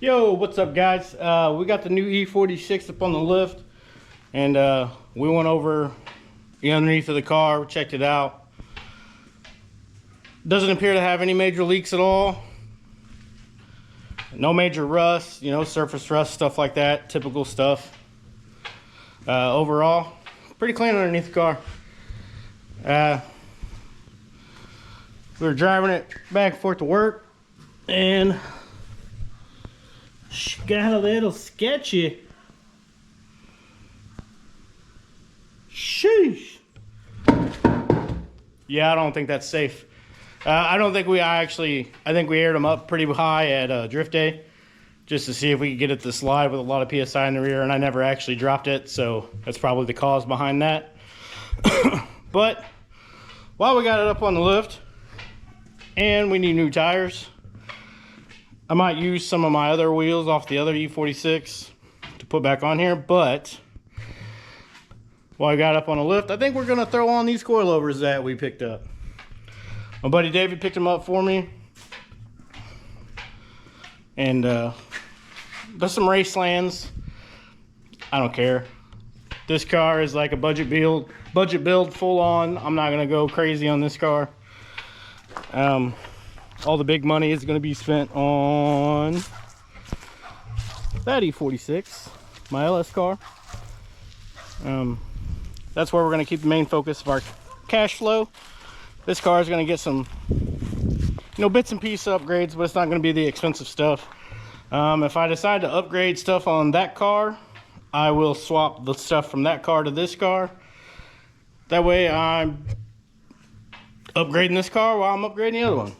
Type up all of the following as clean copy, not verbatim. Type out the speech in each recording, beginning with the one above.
Yo, what's up guys? We got the new E46 up on the lift, and we went over underneath of the car, checked it out. Doesn't appear to have any major leaks at all. No major rust, surface rust, stuff like that, typical stuff. Overall, pretty clean underneath the car. We were driving it back and forth to work, and got a little sketchy. Sheesh. Yeah, I don't think that's safe. I think we aired them up pretty high at Drift Day, just to see if we could get it to slide with a lot of PSI in the rear, and I never actually dropped it, so that's probably the cause behind that. But while we got it up on the lift, and we need new tires, I might use some of my other wheels off the other E46 to put back on here, but while I got up on the lift, I think we're gonna throw on these coilovers that we picked up. My buddy David picked them up for me, and there's some race lands. I don't care. This car is like a budget build, full on. I'm not gonna go crazy on this car. All the big money is going to be spent on that E46, my LS car. That's where we're going to keep the main focus of our cash flow. This car is going to get some, bits and piece upgrades, but it's not going to be the expensive stuff. If I decide to upgrade stuff on that car, I will swap the stuff from that car to this car. That way I'm upgrading this car while I'm upgrading the other one.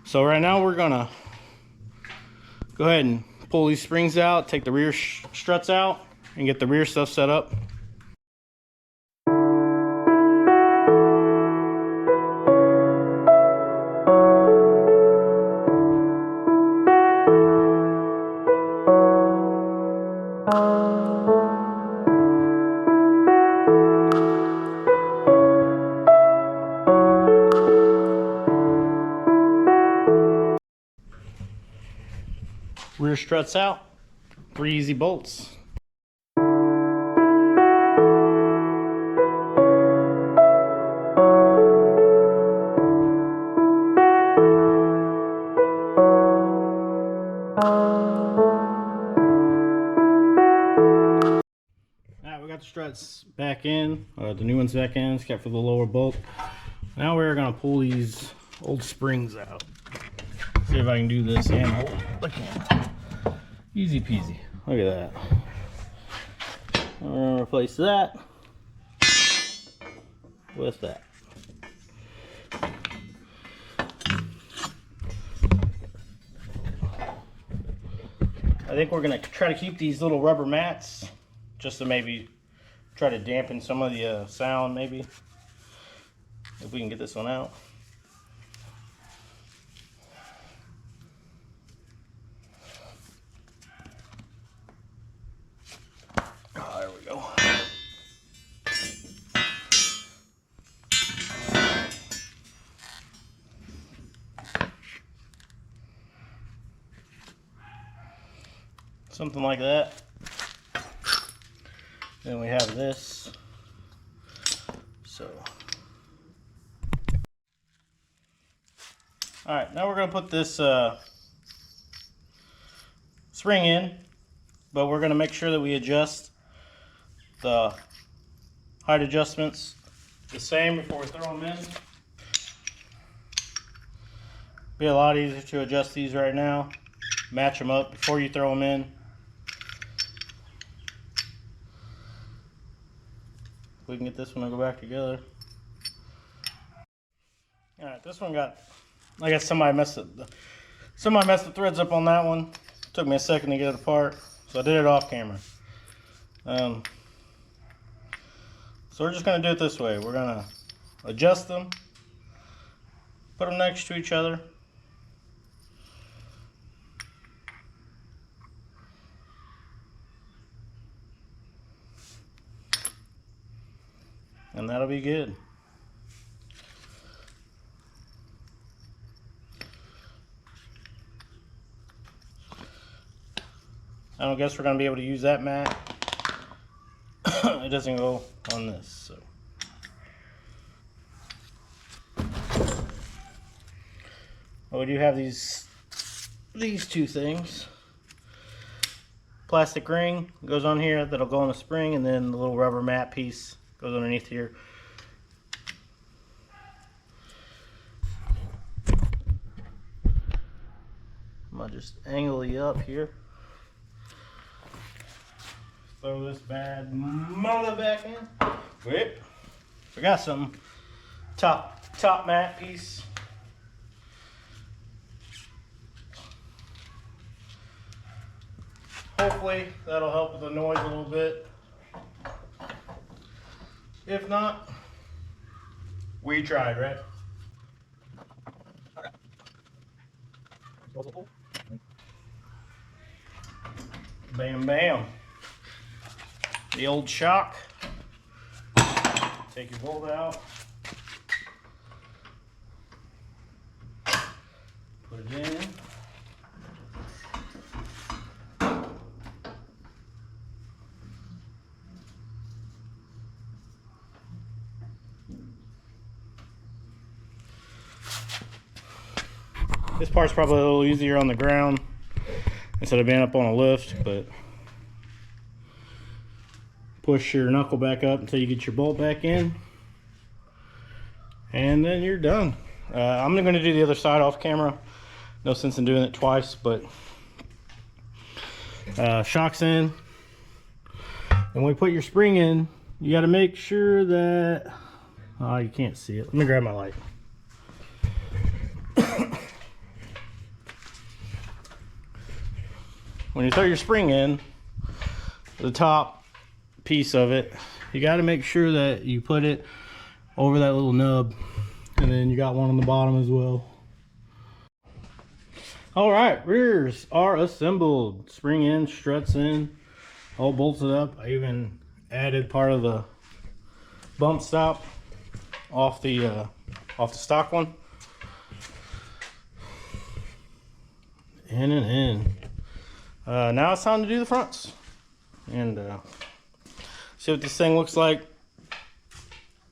So right now we're gonna go ahead and pull these springs out, take the rear struts out, and get the rear stuff set up. Rear struts out, 3 easy bolts. Alright, we got the struts back in, the new ones back in, except for the lower bolt. Now we're gonna pull these old springs out. See if I can do this and hold the camera. Easy peasy. Look at that. I'm gonna replace that with that. I think we're gonna try to keep these little rubber mats just to maybe try to dampen some of the sound, maybe, if we can get this one out. Something like that. Then we have this. So, all right, now we're going to put this spring in, but we're going to make sure that we adjust the height adjustments the same before we throw them in. Be a lot easier to adjust these right now. Match them up before you throw them in. We can get this one to go back together. All right, this one got, I guess somebody messed the threads up on that one. Took me a second to get it apart, so I did it off camera. So we're just gonna do it this way. We're gonna adjust them, put them next to each other. And that'll be good. I don't guess we're going to be able to use that mat. It doesn't go on this, so. Well, we do have these two things. Plastic ring goes on here that'll go on a spring, and then the little rubber mat piece goes underneath here. I'm gonna just angle you up here. Throw this bad mother back in. Whip. Forgot something. Top mat piece. Hopefully that'll help with the noise a little bit. If not, we tried, right? Bam, bam. The old shock. Take your bolt out. Put it in. This part's probably a little easier on the ground instead of being up on a lift, but push your knuckle back up until you get your bolt back in, and then you're done. I'm going to do the other side off camera. No sense in doing it twice, but shock's in, and when you put your spring in, you got to make sure that you can't see it. Let me grab my light. When you throw your spring in, the top piece of it, you got to make sure that you put it over that little nub, and then you got one on the bottom as well. All right, rears are assembled. Spring in, struts in, all bolted up. I even added part of the bump stop off the stock one. In and in. Now it's time to do the fronts and see what this thing looks like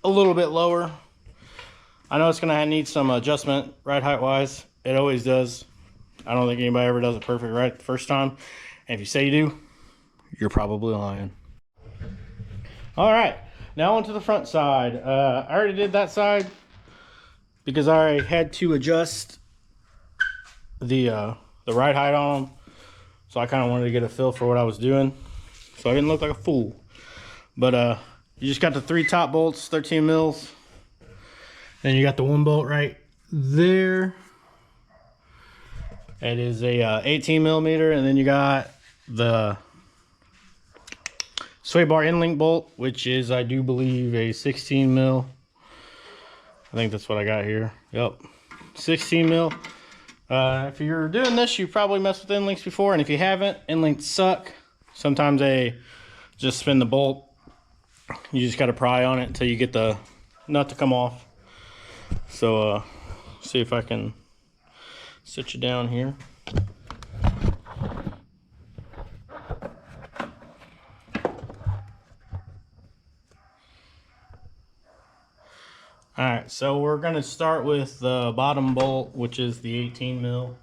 a little bit lower. I know it's gonna need some adjustment ride height wise. It always does. I don't think anybody ever does it perfect right the first time. And if you say you do, you're probably lying. All right, now onto the front side. I already did that side because I had to adjust the ride height on them. So I kind of wanted to get a feel for what I was doing, so I didn't look like a fool. But you just got the 3 top bolts, 13 mils. Then you got the 1 bolt right there. It is a 18 millimeter, and then you got the sway bar end link bolt, which is, I do believe, a 16 mil. I think that's what I got here. Yep, 16 mil. If you're doing this, you probably messed with end links before, and if you haven't, end links suck. Sometimes they just spin the bolt. You just got to pry on it until you get the nut to come off. So see if I can sit you down here. All right, so we're going to start with the bottom bolt, which is the 18 mil.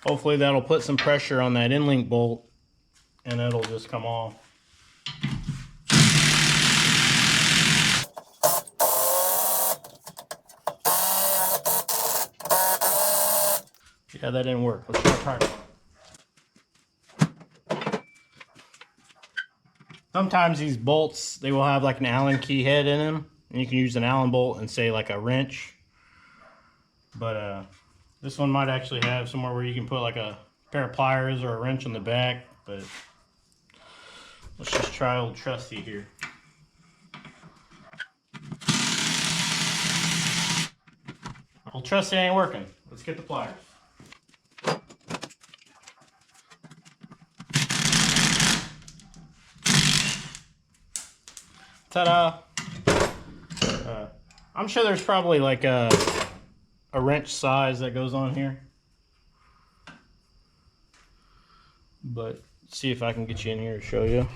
Hopefully that'll put some pressure on that end link bolt and it'll just come off. Yeah, that didn't work. Let's try it. Sometimes these bolts, they will have like an Allen key head in them, and you can use an Allen bolt and say like a wrench. But this one might actually have somewhere where you can put like a pair of pliers or a wrench on the back. But let's just try old Trusty here. Old Trusty ain't working. Let's get the pliers. Ta-da! I'm sure there's probably like a wrench size that goes on here. But see if I can get you in here to show you.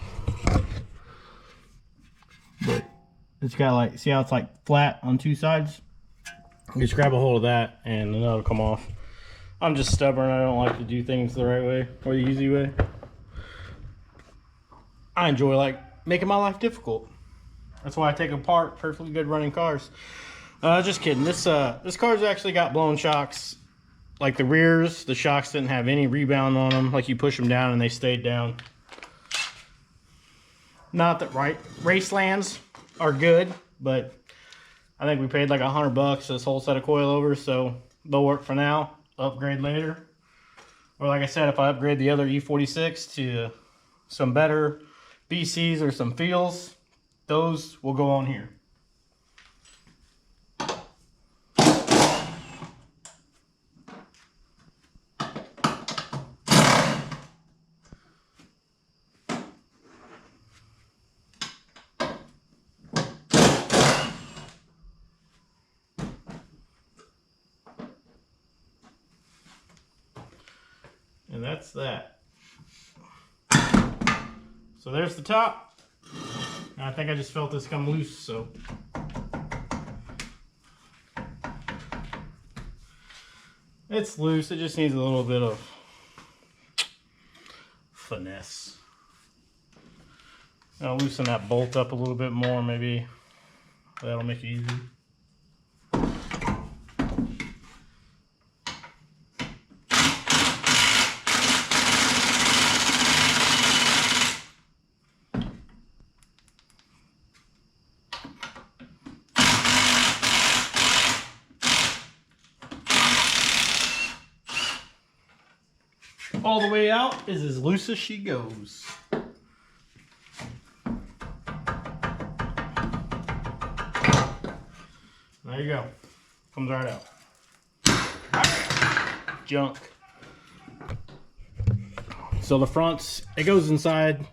But it's got like, see how it's like flat on two sides? You just grab a hold of that and then that'll come off. I'm just stubborn. I don't like to do things the right way or the easy way. I enjoy like making my life difficult. That's why I take apart perfectly good running cars. Just kidding. This car's actually got blown shocks. Like the rears, the shocks didn't have any rebound on them. Like you push them down and they stayed down. Not that Racelands are good, but I think we paid like $100 for this whole set of coilovers, so they'll work for now. Upgrade later. Or like I said, if I upgrade the other E46 to some better BCs or some feels, those will go on here. And that's that. So there's the top. I think I just felt this come loose, so. It's loose, it just needs a little bit of finesse. I'll loosen that bolt up a little bit more, maybe that'll make it easy. All the way out is as loose as she goes. There you go. Comes right out. Junk. So the fronts, it goes inside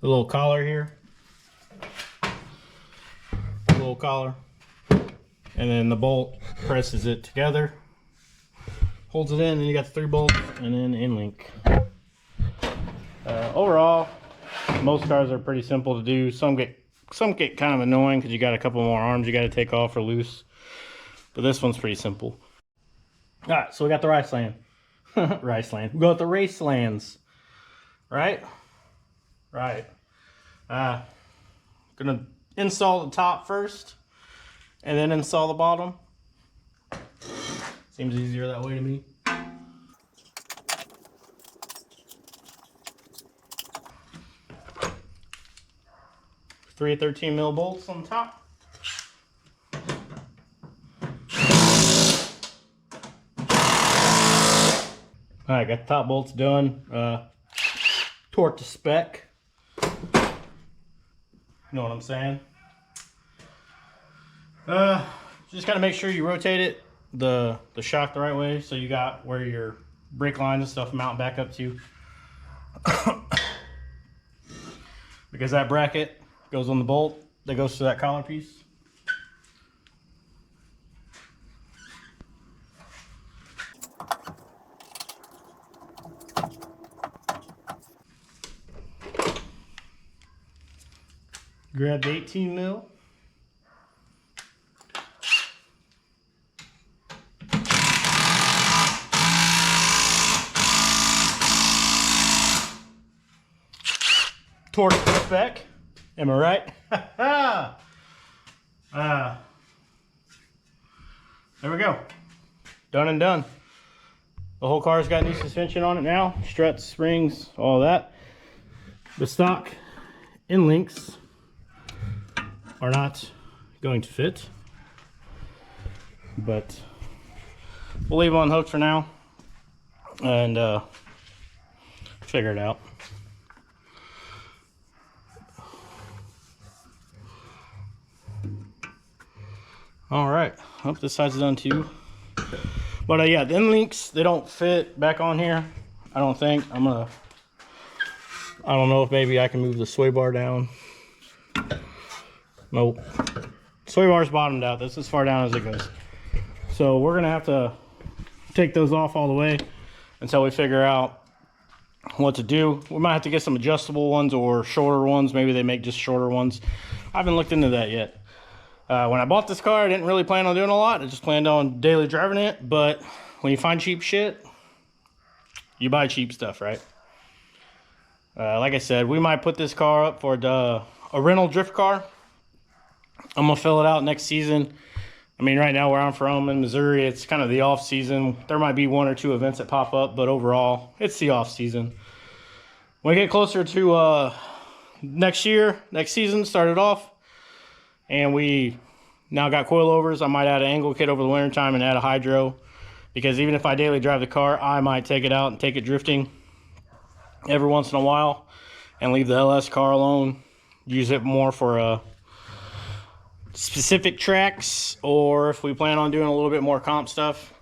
the little collar here. Little collar. And then the bolt presses it together. Holds it in, and you got the 3 bolts and then in link. Overall, most cars are pretty simple to do. Some get kind of annoying because you got a couple more arms you got to take off or loose. But this one's pretty simple. All right, so we got the Raceland. Raceland. We got the Racelands. Right? Right. Gonna install the top first, and then install the bottom. Seems easier that way to me. 3 13mm bolts on top. Alright, got the top bolts done. Torque to spec. You know what I'm saying? Just gotta make sure you rotate it, the shock the right way, so you got where your brake lines and stuff mount back up to. Because that bracket goes on the bolt that goes to that collar piece. Grab the 18mm. Torque spec. Am I right? There we go. Done and done. The whole car's got new suspension on it now. Struts, springs, all that. The stock end links are not going to fit, but we'll leave on hooked for now and figure it out. All right, hope this side's done too. But yeah, the end links, they don't fit back on here, I don't think. I don't know if maybe I can move the sway bar down. Nope. Sway bar's bottomed out. That's as far down as it goes. So we're gonna have to take those off all the way until we figure out what to do. We might have to get some adjustable ones or shorter ones. Maybe they make just shorter ones. I haven't looked into that yet. When I bought this car, I didn't really plan on doing a lot. I just planned on daily driving it. But when you find cheap shit, you buy cheap stuff, right? Like I said, we might put this car up for a rental drift car. I'm gonna fill it out next season. I mean, right now where I'm from in Missouri, it's kind of the off season. There might be 1 or 2 events that pop up, but overall, it's the off season. When we get closer to next season, started off, and we now got coilovers, I might add an angle kit over the winter time and add a hydro, because even if I daily drive the car, I might take it out and take it drifting every once in a while and leave the LS car alone. Use it more for specific tracks, or if we plan on doing a little bit more comp stuff,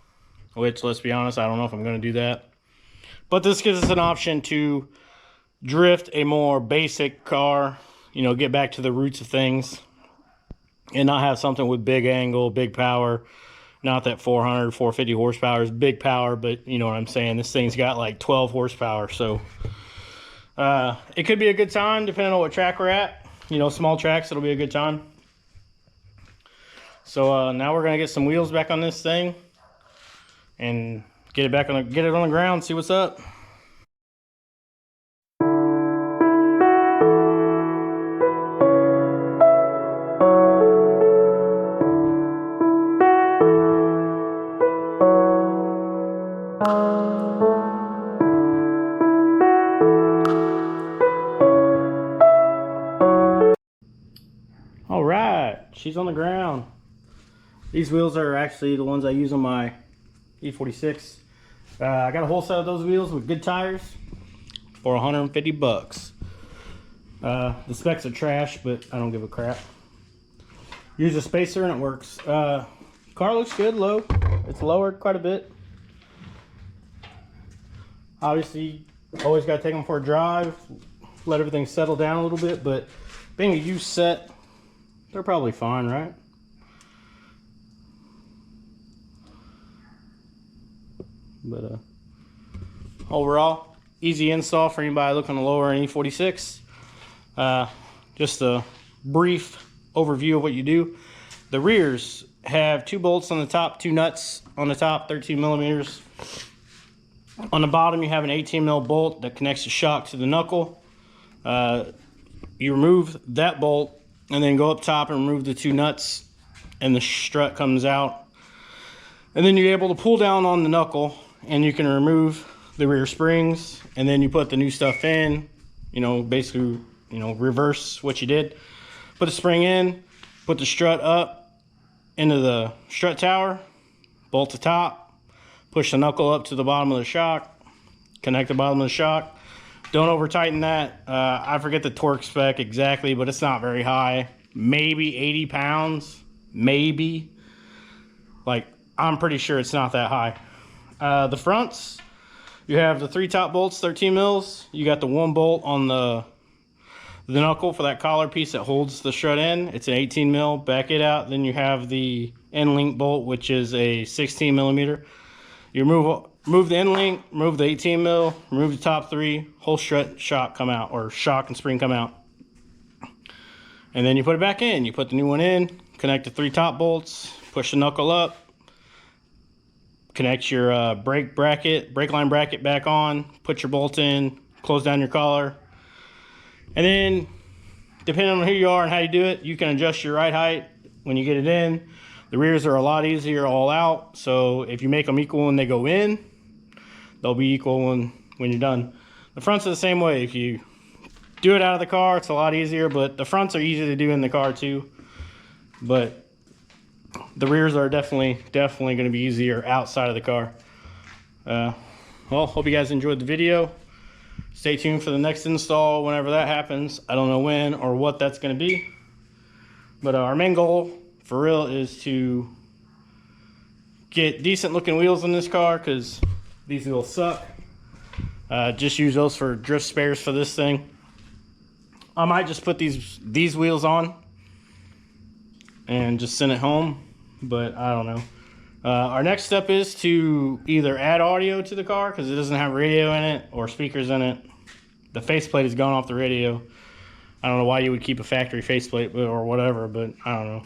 which, let's be honest, I don't know if I'm going to do that. But this gives us an option to drift a more basic car, you know, get back to the roots of things and not have something with big angle, big power. Not that 400, 450 horsepower is big power, but you know what I'm saying. This thing's got like 12 horsepower, so it could be a good time depending on what track we're at. You know, small tracks, it'll be a good time. So now we're gonna get some wheels back on this thing and get it on the ground, see what's up. All right, she's on the ground. These wheels are actually the ones I use on my E46. I got a whole set of those wheels with good tires for 150 bucks. The specs are trash, but I don't give a crap. Use a spacer and it works. Car looks good, low. It's lowered quite a bit. Obviously, always got to take them for a drive, let everything settle down a little bit, but being a used set, they're probably fine, right? But overall, easy install for anybody looking to lower an E46. Just a brief overview of what you do. The rears have 2 bolts on the top, 2 nuts on the top, 13 millimeters. On the bottom, you have an 18 mil bolt that connects the shock to the knuckle. You remove that bolt and then go up top and remove the 2 nuts, and the strut comes out. And then you're able to pull down on the knuckle and you can remove the rear springs, and then you put the new stuff in, you know, basically, you know, reverse what you did. Put the spring in, put the strut up into the strut tower, bolt the top, push the knuckle up to the bottom of the shock, connect the bottom of the shock. Don't over tighten that. I forget the torque spec exactly, but it's not very high. Maybe 80 pounds, maybe. Like, I'm pretty sure it's not that high. The fronts, you have the 3 top bolts, 13 mils. You got the 1 bolt on the knuckle for that collar piece that holds the strut in. It's an 18 mil. Back it out. Then you have the end link bolt, which is a 16 millimeter. You remove the end link, remove the 18 mil, remove the top 3, whole strut shock come out, or shock and spring come out. And then you put it back in. You put the new one in, connect the 3 top bolts, push the knuckle up, connect your brake line bracket back on, put your bolt in, close down your collar. And then, depending on who you are and how you do it, you can adjust your ride height when you get it in. The rears are a lot easier all out, so if you make them equal when they go in, they'll be equal when you're done. The fronts are the same way. If you do it out of the car, it's a lot easier, but the fronts are easy to do in the car too. But the rears are definitely going to be easier outside of the car. Well, hope you guys enjoyed the video. Stay tuned for the next install whenever that happens. I don't know when or what that's going to be. But our main goal, for real, is to get decent looking wheels on this car, because these wheels suck. Just use those for drift spares for this thing. I might just put these wheels on and just send it home. But I don't know. Our next step is to either add audio to the car because it doesn't have radio in it or speakers in it. The faceplate has gone off the radio. I don't know why you would keep a factory faceplate or whatever, but I don't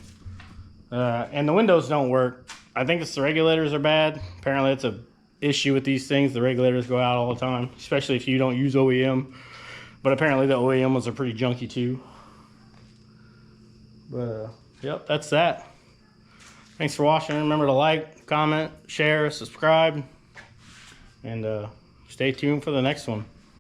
know. And the windows don't work. I think it's the regulators are bad. Apparently it's a issue with these things. The regulators go out all the time, especially if you don't use OEM. But apparently the OEM ones are pretty junky too. But yep, that's that. Thanks for watching. Remember to like, comment, share, subscribe, and stay tuned for the next one.